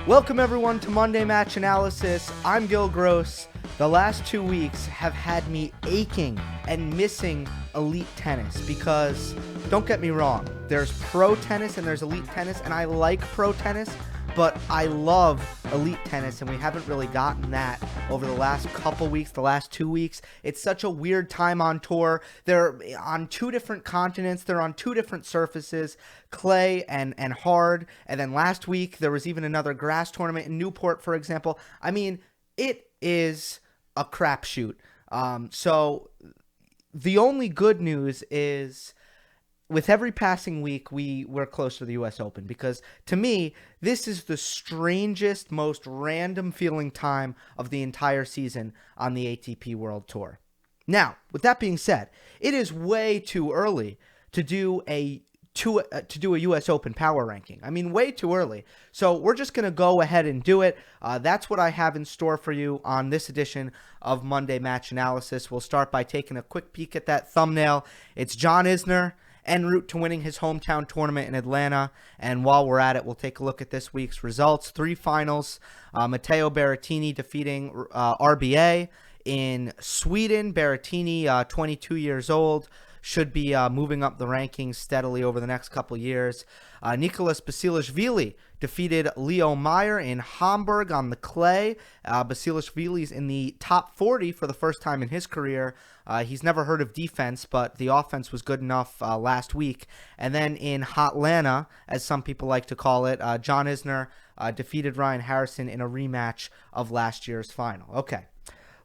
Welcome everyone to Monday Match Analysis. I'm Gill. The last 2 weeks have had me aching and missing elite tennis because, don't get me wrong, there's pro tennis and there's elite tennis, and I like pro tennis, but I love elite tennis, and we haven't really gotten that over the last couple weeks, the last 2 weeks. It's such a weird time on tour. They're on two different continents. They're on two different surfaces, clay and hard. And then last week, there was even another grass tournament in Newport, for example. I mean, it is a crapshoot. So the only good news is, with every passing week, we're close to the U.S. Open, because to me, this is the strangest, most random feeling time of the entire season on the ATP World Tour. Now, with that being said, it is way too early to do a U.S. Open power ranking. I mean, way too early. So we're just going to go ahead and do it. That's what I have in store for you on this edition of Monday Match Analysis. We'll start by taking a quick peek at that thumbnail. It's John Isner en route to winning his hometown tournament in Atlanta. And while we're at it, we'll take a look at this week's results. 3 finals. Matteo Berrettini defeating RBA in Sweden. Berrettini, 22 years old, should be moving up the rankings steadily over the next couple years. Nicholas Basilashvili defeated Leo Meyer in Hamburg on the clay. Basilashvili's in the top 40 for the first time in his career. He's never heard of defense, but the offense was good enough last week. And then in Hotlanta, as some people like to call it, John Isner defeated Ryan Harrison in a rematch of last year's final. Okay,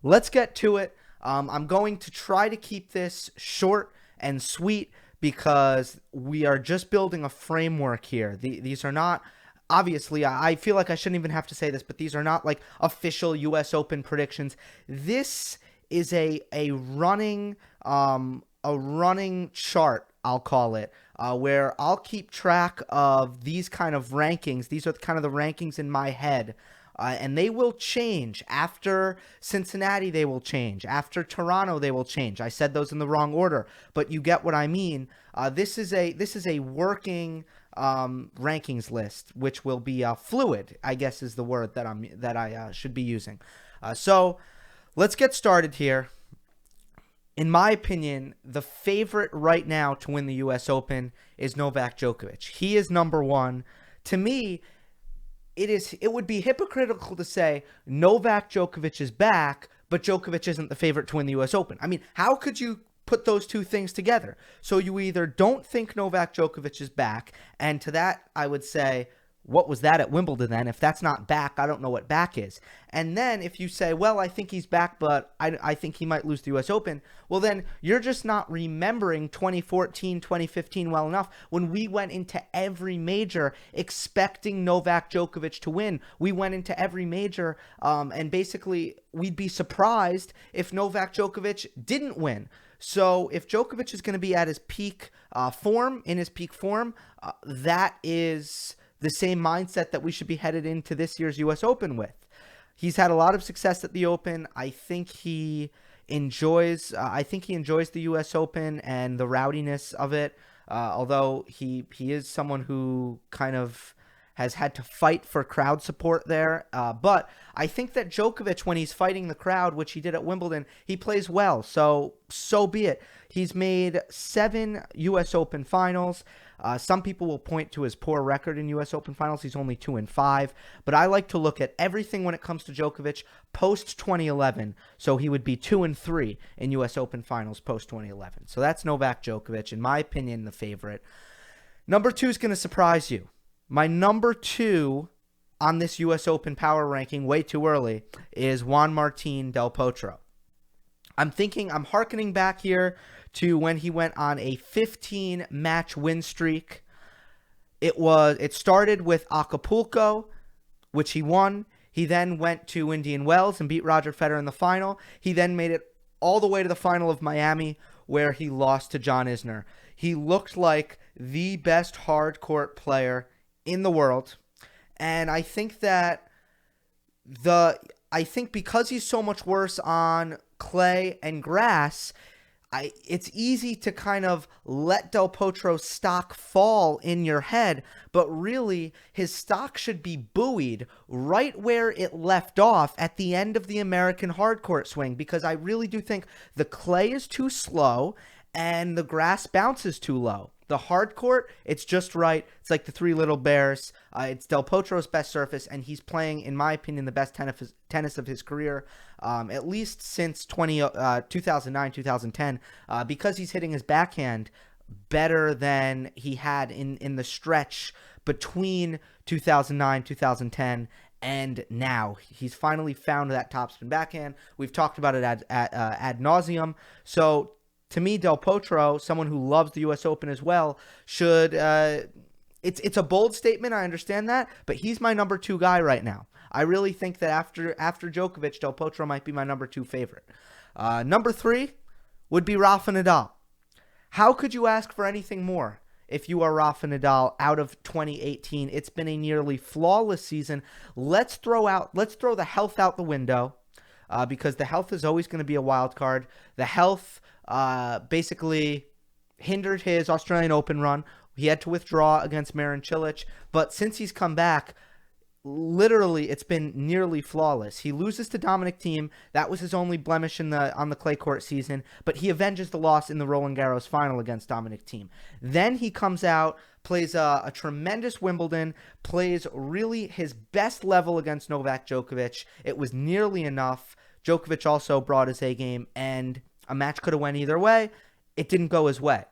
let's get to it. I'm going to try to keep this short and sweet because we are just building a framework here. These are not, obviously, I feel like I shouldn't even have to say this, but these are not like official U.S. Open predictions. This is a running chart, I'll call it, where I'll keep track of these kind of rankings. These are kind of the rankings in my head. And they will change. After Cincinnati, they will change. After Toronto, they will change. I said those in the wrong order, but you get what I mean. This is a working rankings list, which will be fluid, I guess is the word that I should be using. So let's get started here. In my opinion, the favorite right now to win the U.S. Open is Novak Djokovic. He is number one. To me, it would be hypocritical to say Novak Djokovic is back, but Djokovic isn't the favorite to win the U.S. Open. I mean, how could you put those two things together? So you either don't think Novak Djokovic is back, and to that I would say, what was that at Wimbledon then? If that's not back, I don't know what back is. And then if you say, well, I think he's back, but I think he might lose the U.S. Open, well, then you're just not remembering 2014, 2015 well enough, when we went into every major expecting Novak Djokovic to win. We went into every major, and basically we'd be surprised if Novak Djokovic didn't win. So if Djokovic is going to be at his peak form, that is the same mindset that we should be headed into this year's U.S. Open with. He's had a lot of success at the Open. I think he enjoys the U.S. Open and the rowdiness of it. Although he is someone who kind of has had to fight for crowd support there. But I think that Djokovic, when he's fighting the crowd, which he did at Wimbledon, he plays well. So be it. He's made 7 U.S. Open finals. Some people will point to his poor record in U.S. Open finals. He's only 2-5. But I like to look at everything when it comes to Djokovic post-2011. So he would be 2-3 in U.S. Open finals post-2011. So that's Novak Djokovic, in my opinion, the favorite. Number 2 is going to surprise you. My number 2 on this U.S. Open power ranking, way too early, is Juan Martín del Potro. I'm hearkening back here to when he went on a 15-match win streak. It started with Acapulco, which he won. He then went to Indian Wells and beat Roger Federer in the final. He then made it all the way to the final of Miami, where he lost to John Isner. He looked like the best hard court player in the world, and I think that because he's so much worse on clay and grass, it's easy to kind of let Del Potro's stock fall in your head, but really his stock should be buoyed right where it left off at the end of the American hardcourt swing, because I really do think the clay is too slow and the grass bounces too low. The hard court, it's just right. It's like the Three Little Bears. It's Del Potro's best surface, and he's playing, in my opinion, the best tennis of his career, at least since 2009, 2010, because he's hitting his backhand better than he had in the stretch between 2009, 2010, and now. He's finally found that topspin backhand. We've talked about it ad nauseum. So to me, Del Potro, someone who loves the U.S. Open as well, should it's a bold statement, I understand that, but he's my number 2 guy right now. I really think that after Djokovic, Del Potro might be my number 2 favorite. Number 3 would be Rafa Nadal. How could you ask for anything more if you are Rafa Nadal out of 2018? It's been a nearly flawless season. Let's throw the health out the window, because the health is always going to be a wild card. The health basically hindered his Australian Open run. He had to withdraw against Marin Cilic, but since he's come back, literally it's been nearly flawless. He loses to Dominic Thiem. That was his only blemish on the clay court season, but he avenges the loss in the Roland Garros final against Dominic Thiem. Then he comes out, plays a tremendous Wimbledon, plays really his best level against Novak Djokovic. It was nearly enough. Djokovic also brought his A game, and a match could have went either way. It didn't go his way.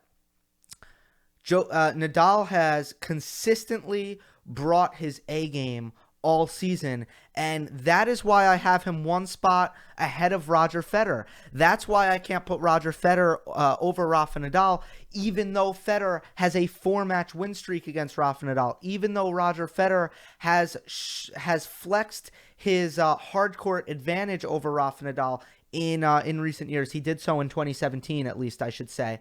Nadal has consistently brought his A game all season, and that is why I have him one spot ahead of Roger Federer. That's why I can't put Roger Federer over Rafa Nadal, even though Federer has a 4-match win streak against Rafa Nadal, even though Roger Federer has flexed his hard court advantage over Rafa Nadal in recent years. He did so in 2017, at least, I should say.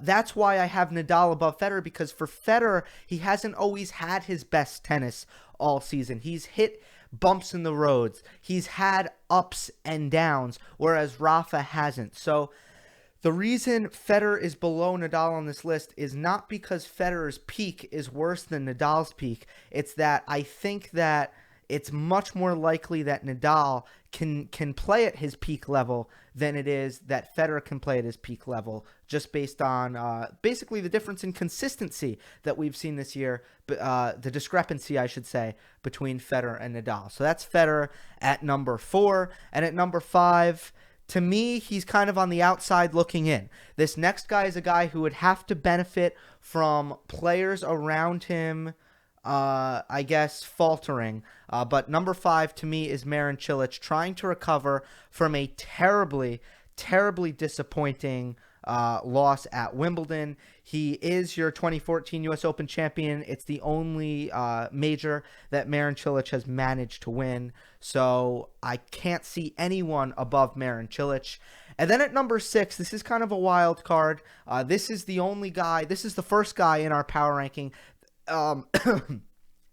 That's why I have Nadal above Federer, because for Federer, he hasn't always had his best tennis all season. He's hit bumps in the roads. He's had ups and downs, whereas Rafa hasn't. So the reason Federer is below Nadal on this list is not because Federer's peak is worse than Nadal's peak. It's that I think that it's much more likely that Nadal can play at his peak level than it is that Federer can play at his peak level, just based on basically the difference in consistency that we've seen this year, the discrepancy, I should say, between Federer and Nadal. So that's Federer at number 4. And at number 5, to me, he's kind of on the outside looking in. This next guy is a guy who would have to benefit from players around him, I guess, faltering. But number 5 to me is Marin Cilic, trying to recover from a terribly, terribly disappointing loss at Wimbledon. He is your 2014 U.S. Open champion. It's the only major that Marin Cilic has managed to win. So I can't see anyone above Marin Cilic. And then at number 6, this is kind of a wild card. This is the first guy in our power ranking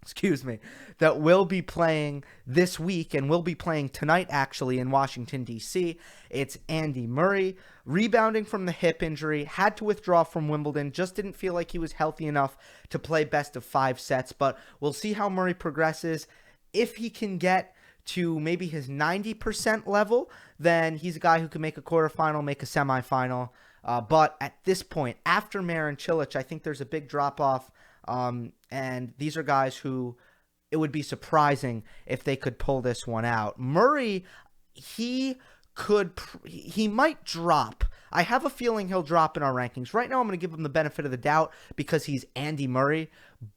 excuse me, that will be playing this week and will be playing tonight, actually, in Washington, D.C. It's Andy Murray, rebounding from the hip injury, had to withdraw from Wimbledon, just didn't feel like he was healthy enough to play best of 5 sets, but we'll see how Murray progresses. If he can get to maybe his 90% level, then he's a guy who can make a quarterfinal, make a semifinal. But at this point, after Marin Cilic, I think there's a big drop-off. And these are guys who it would be surprising if they could pull this one out. Murray, he might drop. I have a feeling he'll drop in our rankings. Right now, I'm going to give him the benefit of the doubt because he's Andy Murray,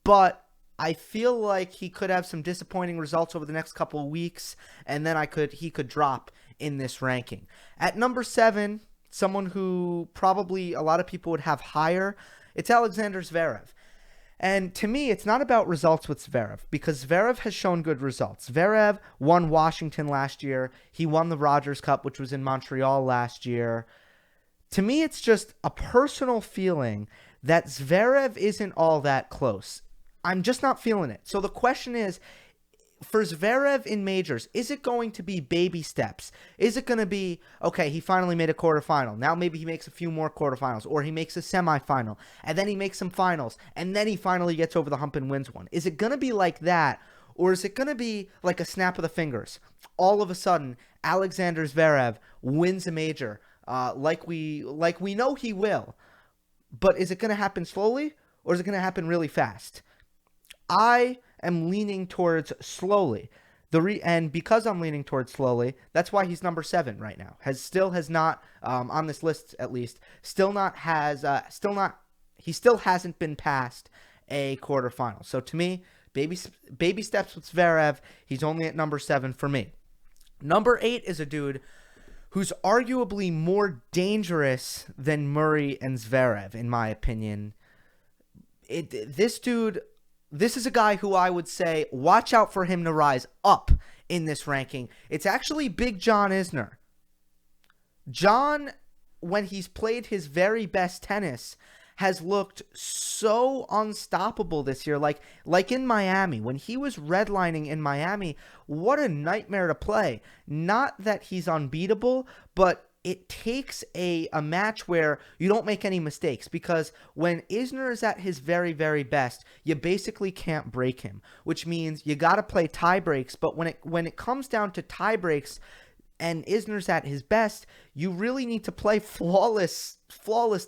but I feel like he could have some disappointing results over the next couple of weeks, and then he could drop in this ranking. At number 7, someone who probably a lot of people would have higher, it's Alexander Zverev. And to me, it's not about results with Zverev, because Zverev has shown good results. Zverev won Washington last year. He won the Rogers Cup, which was in Montreal last year. To me, it's just a personal feeling that Zverev isn't all that close. I'm just not feeling it. So the question is, for Zverev in majors, is it going to be baby steps? Is it going to be, okay, he finally made a quarterfinal. Now maybe he makes a few more quarterfinals, or he makes a semifinal, and then he makes some finals, and then he finally gets over the hump and wins one? Is it going to be like that, or is it going to be like a snap of the fingers? All of a sudden, Alexander Zverev wins a major, like we know he will. But is it going to happen slowly, or is it going to happen really fast? I am leaning towards slowly. And because I'm leaning towards slowly, that's why he's number 7 right now. Has not on this list at least. He still hasn't been past a quarterfinal. So to me, baby steps with Zverev. He's only at number 7 for me. Number 8 is a dude who's arguably more dangerous than Murray and Zverev, in my opinion. This is a guy who I would say, watch out for him to rise up in this ranking. It's actually Big John Isner. John, when he's played his very best tennis, has looked so unstoppable this year. Like in Miami, when he was redlining in Miami, what a nightmare to play. Not that he's unbeatable, but it takes a match where you don't make any mistakes, because when Isner is at his very, very best, you basically can't break him, which means you got to play tie breaks. But when it comes down to tie breaks and Isner's at his best, you really need to play flawless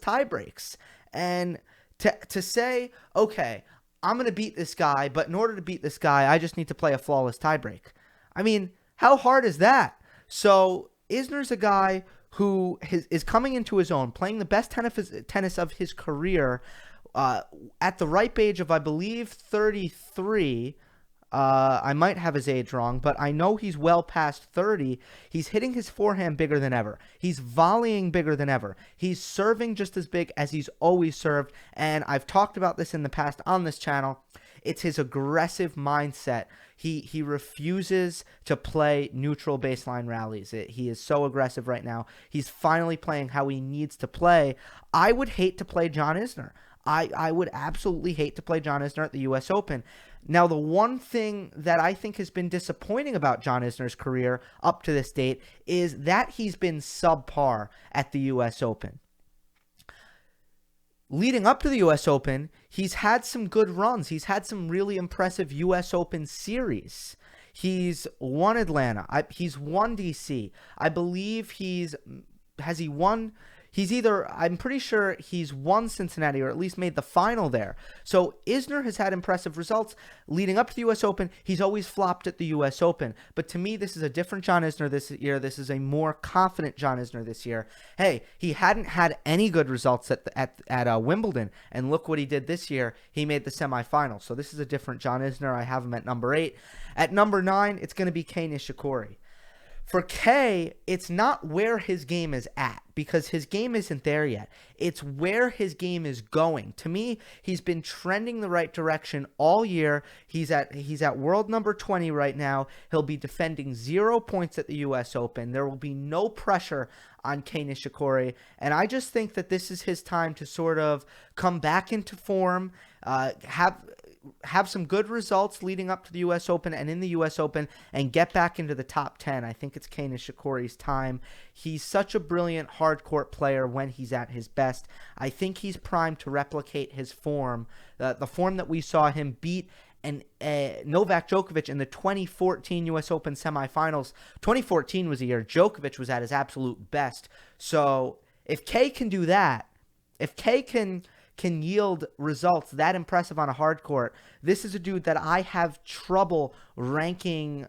tie breaks. And to say, okay, I'm going to beat this guy, but in order to beat this guy, I just need to play a flawless tie break. I mean, how hard is that? So Isner's a guy who is coming into his own, playing the best tennis of his career at the ripe age of, I believe, 33. I might have his age wrong, but I know he's well past 30. He's hitting his forehand bigger than ever. He's volleying bigger than ever. He's serving just as big as he's always served, and I've talked about this in the past on this channel. It's his aggressive mindset. He refuses to play neutral baseline rallies. He is so aggressive right now. He's finally playing how he needs to play. I would hate to play John Isner. I would absolutely hate to play John Isner at the U.S. Open. Now, the one thing that I think has been disappointing about John Isner's career up to this date is that he's been subpar at the U.S. Open. Leading up to the U.S. Open, he's had some good runs. He's had some really impressive U.S. Open series. He's won Atlanta. He's won D.C. I believe has he won? I'm pretty sure he's won Cincinnati, or at least made the final there. So Isner has had impressive results leading up to the U.S. Open. He's always flopped at the U.S. Open. But to me, this is a different John Isner this year. This is a more confident John Isner this year. Hey, he hadn't had any good results at Wimbledon, and look what he did this year. He made the semifinals. So this is a different John Isner. I have him at number 8. At number 9, it's going to be Kei Nishikori. For Kei, it's not where his game is at, because his game isn't there yet. It's where his game is going. To me, he's been trending the right direction all year. He's at world number 20 right now. He'll be defending 0 points at the U.S. Open. There will be no pressure on Kei Nishikori, and I just think that this is his time to sort of come back into form, have some good results leading up to the U.S. Open and in the U.S. Open, and get back into the top 10. I think it's Kei Nishikori's time. He's such a brilliant hardcourt player when he's at his best. I think he's primed to replicate his form, the form that we saw him beat Novak Djokovic in the 2014 U.S. Open semifinals. 2014 was a year Djokovic was at his absolute best. So if Kei can do that, if Kei can yield results that impressive on a hard court, this is a dude that I have trouble ranking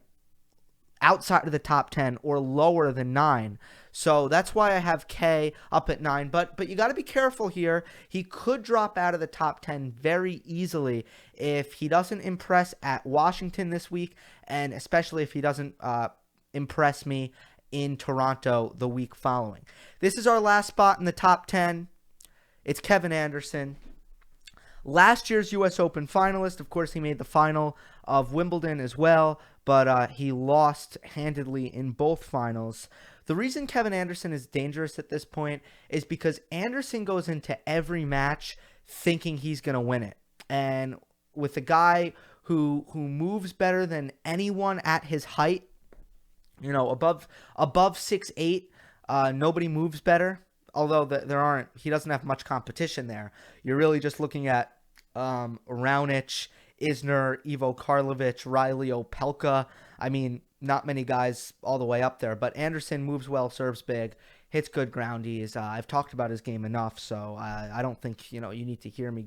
outside of the top 10 or lower than 9. So that's why I have Kei up at 9. But you got to be careful here. He could drop out of the top 10 very easily if he doesn't impress at Washington this week, and especially if he doesn't impress me in Toronto the week following. This is our last spot in the top 10. It's Kevin Anderson. Last year's U.S. Open finalist. Of course, he made the final of Wimbledon as well, but he lost handedly in both finals. The reason Kevin Anderson is dangerous at this point is because Anderson goes into every match thinking he's going to win it. And with a guy who moves better than anyone at his height. You know, above 6'8", nobody moves better. Although he doesn't have much competition there. You're really just looking at Raonic, Isner, Ivo Karlovic, Riley Opelka. I mean, not many guys all the way up there, but Anderson moves well, serves big, hits good groundies. I've talked about his game enough, so I don't think you need to hear me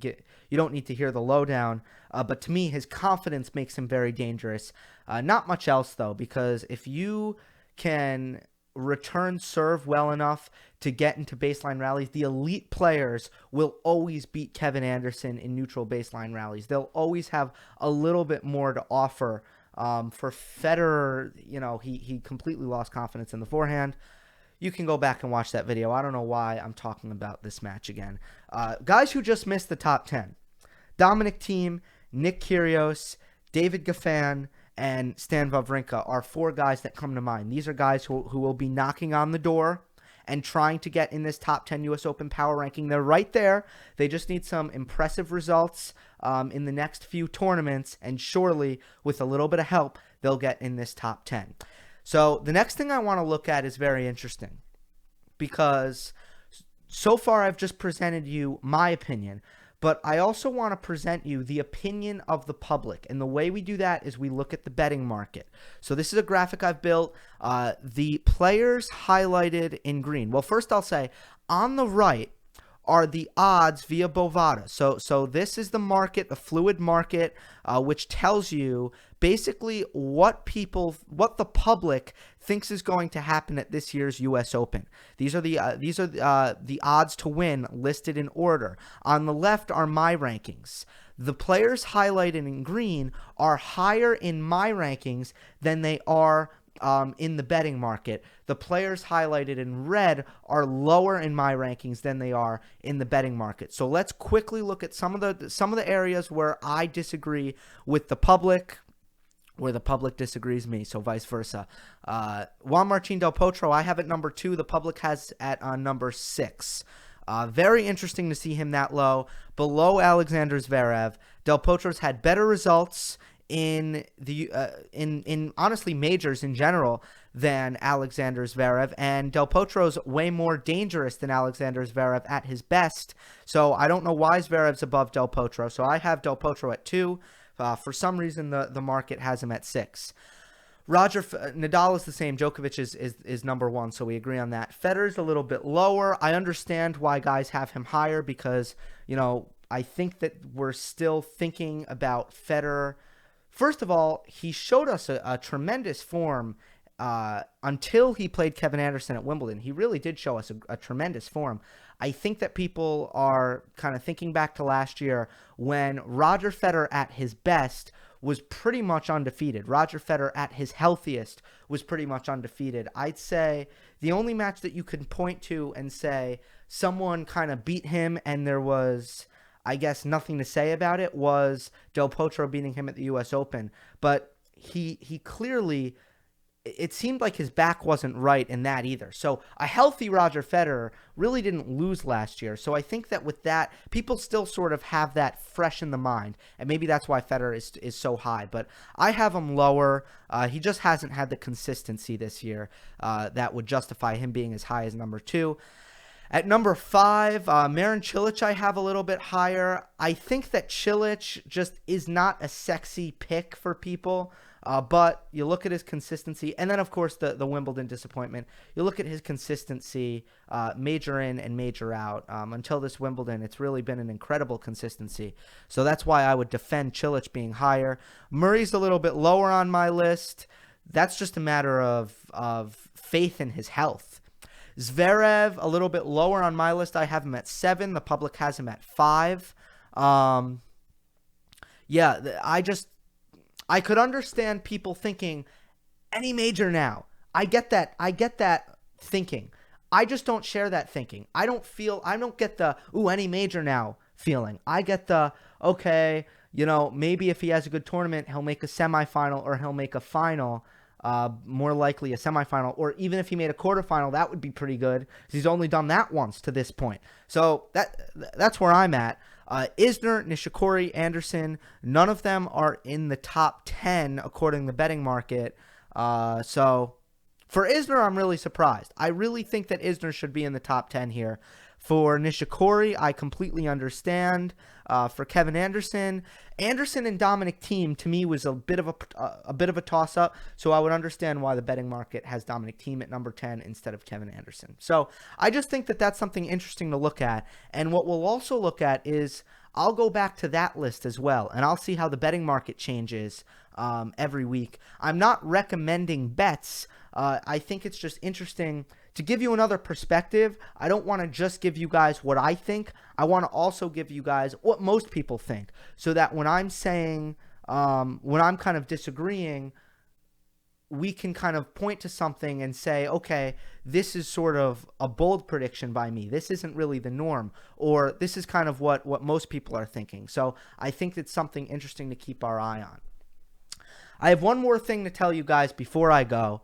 you don't need to hear the lowdown. But to me, his confidence makes him very dangerous. Not much else though, because if you can return serve well enough to get into baseline rallies, the elite players will always beat Kevin Anderson in neutral baseline rallies. They'll always have a little bit more to offer. For Federer, he completely lost confidence in the forehand. You can go back and watch that video. I don't know why I'm talking about this match again. Guys who just missed the top 10. Dominic Thiem, Nick Kyrgios, David Goffin, and Stan Wawrinka are 4 guys that come to mind. These are guys who will be knocking on the door and trying to get in this top 10 U.S. Open power ranking. They're right there. They just need some impressive results in the next few tournaments, and surely, with a little bit of help, they'll get in this top 10. So the next thing I want to look at is very interesting, because so far I've just presented you my opinion, but I also want to present you the opinion of the public. And the way we do that is we look at the betting market. So this is a graphic I've built. The players highlighted in green. Well, first I'll say on the right are the odds via Bovada. So this is the market, the fluid market, which tells you basically what the public thinks is going to happen at this year's U.S. Open. These are the odds to win listed in order. On the left are my rankings. The players highlighted in green are higher in my rankings than they are in the betting market. The players highlighted in red are lower in my rankings than they are in the betting market. So let's quickly look at some of the areas where I disagree with the public, where the public disagrees me, so vice versa. Juan Martín del Potro, I have at number 2. The public has at number 6. Very interesting to see him that low, below Alexander Zverev. Del Potro's had better results in the in honestly majors in general than Alexander Zverev, and Del Potro's way more dangerous than Alexander Zverev at his best. So I don't know why Zverev's above Del Potro. So I have Del Potro at 2. For some reason, the market has him at 6. Nadal is the same. Djokovic is number 1, so we agree on that. Federer's a little bit lower. I understand why guys have him higher, because I think that we're still thinking about Federer. First of all, he showed us a tremendous form until he played Kevin Anderson at Wimbledon. He really did show us a tremendous form. I think that people are kind of thinking back to last year when Roger Federer at his best was pretty much undefeated. Roger Federer at his healthiest was pretty much undefeated. I'd say the only match that you can point to and say someone kind of beat him and there was, I guess, nothing to say about it was Del Potro beating him at the U.S. Open. But he clearly, it seemed like his back wasn't right in that either. So a healthy Roger Federer really didn't lose last year. So I think that with that, people still sort of have that fresh in the mind. And maybe that's why Federer is so high. But I have him lower. He just hasn't had the consistency this year that would justify him being as high as number 2. At number 5, Marin Cilic I have a little bit higher. I think that Cilic just is not a sexy pick for people, but you look at his consistency, and then, of course, the Wimbledon disappointment. You look at his consistency, major in and major out. Until this Wimbledon, it's really been an incredible consistency. So that's why I would defend Cilic being higher. Murray's a little bit lower on my list. That's just a matter of faith in his health. Zverev, a little bit lower on my list. I have him at 7. The public has him at 5. I could understand people thinking any major now. I get that thinking. I just don't share that thinking. I don't get the any major now feeling. I get the okay, maybe if he has a good tournament, he'll make a semifinal or he'll make a final. More likely a semifinal, or even if he made a quarterfinal, that would be pretty good. He's only done that once to this point. So that's where I'm at. Isner, Nishikori, Anderson, none of them are in the top 10 according to the betting market. So for Isner, I'm really surprised. I really think that Isner should be in the top 10 here. For Nishikori, I completely understand. For Kevin Anderson, Anderson and Dominic Thiem to me was a bit of a toss-up. So I would understand why the betting market has Dominic Thiem at number 10 instead of Kevin Anderson. So I just think that that's something interesting to look at. And what we'll also look at is I'll go back to that list as well, and I'll see how the betting market changes every week. I'm not recommending bets. I think it's just interesting to give you another perspective. I don't want to just give you guys what I think. I want to also give you guys what most people think, so that when I'm saying, when I'm kind of disagreeing, we can kind of point to something and say, okay, this is sort of a bold prediction by me. This isn't really the norm, or this is kind of what most people are thinking. So I think it's something interesting to keep our eye on. I have one more thing to tell you guys before I go.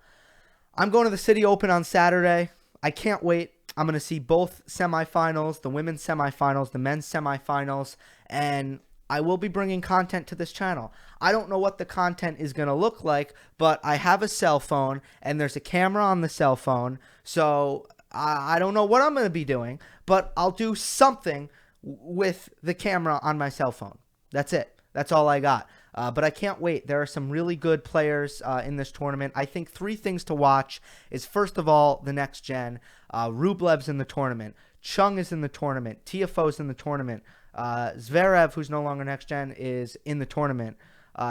I'm going to the Citi Open on Saturday. I can't wait. I'm going to see both semifinals, the women's semifinals, the men's semifinals, and I will be bringing content to this channel. I don't know what the content is going to look like, but I have a cell phone, and there's a camera on the cell phone, so I don't know what I'm going to be doing, but I'll do something with the camera on my cell phone. That's it. That's all I got. But I can't wait. There are some really good players in this tournament. I think 3 things to watch is, first of all, the next gen. Rublev's in the tournament. Chung is in the tournament. Tiafoe's in the tournament. Zverev, who's no longer next gen, is in the tournament.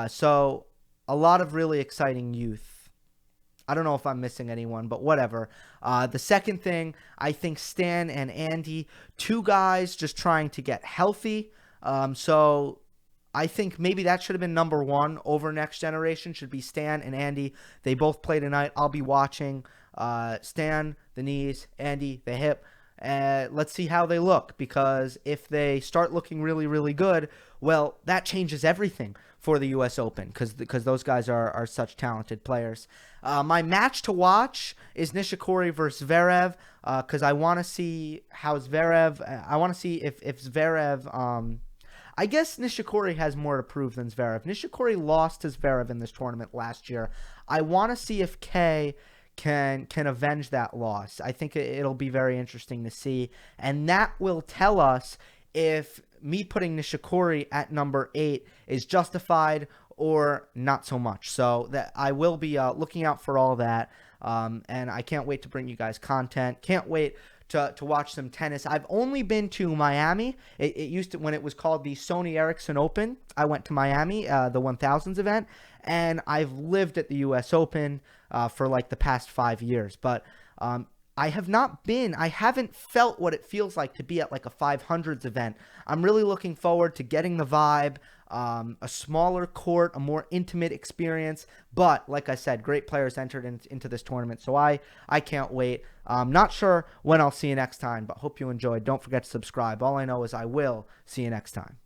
So a lot of really exciting youth. I don't know if I'm missing anyone, but whatever. The second thing, I think Stan and Andy, 2 guys just trying to get healthy. So I think maybe that should have been number 1 over Next Generation, should be Stan and Andy. They both play tonight. I'll be watching. Stan, the knees, Andy, the hip. Let's see how they look, because if they start looking really, really good, well, that changes everything for the U.S. Open, because those guys are such talented players. My match to watch is Nishikori versus Zverev, because I want to see how Zverev, I want to see if Zverev, I guess Nishikori has more to prove than Zverev. Nishikori lost to Zverev in this tournament last year. I want to see if K can avenge that loss. I think it'll be very interesting to see, and that will tell us if me putting Nishikori at number 8 is justified or not so much. So that I will be looking out for all that, and I can't wait to bring you guys content. Can't wait to watch some tennis. I've only been to Miami. It used to, when it was called the Sony Ericsson Open, I went to Miami, the 1000s event, and I've lived at the U.S. Open for like the past 5 years. But I haven't felt what it feels like to be at like a 500s event. I'm really looking forward to getting the vibe, a smaller court, a more intimate experience. But like I said, great players entered into this tournament, so I can't wait. I'm not sure when I'll see you next time, but hope you enjoyed. Don't forget to subscribe. All I know is I will see you next time.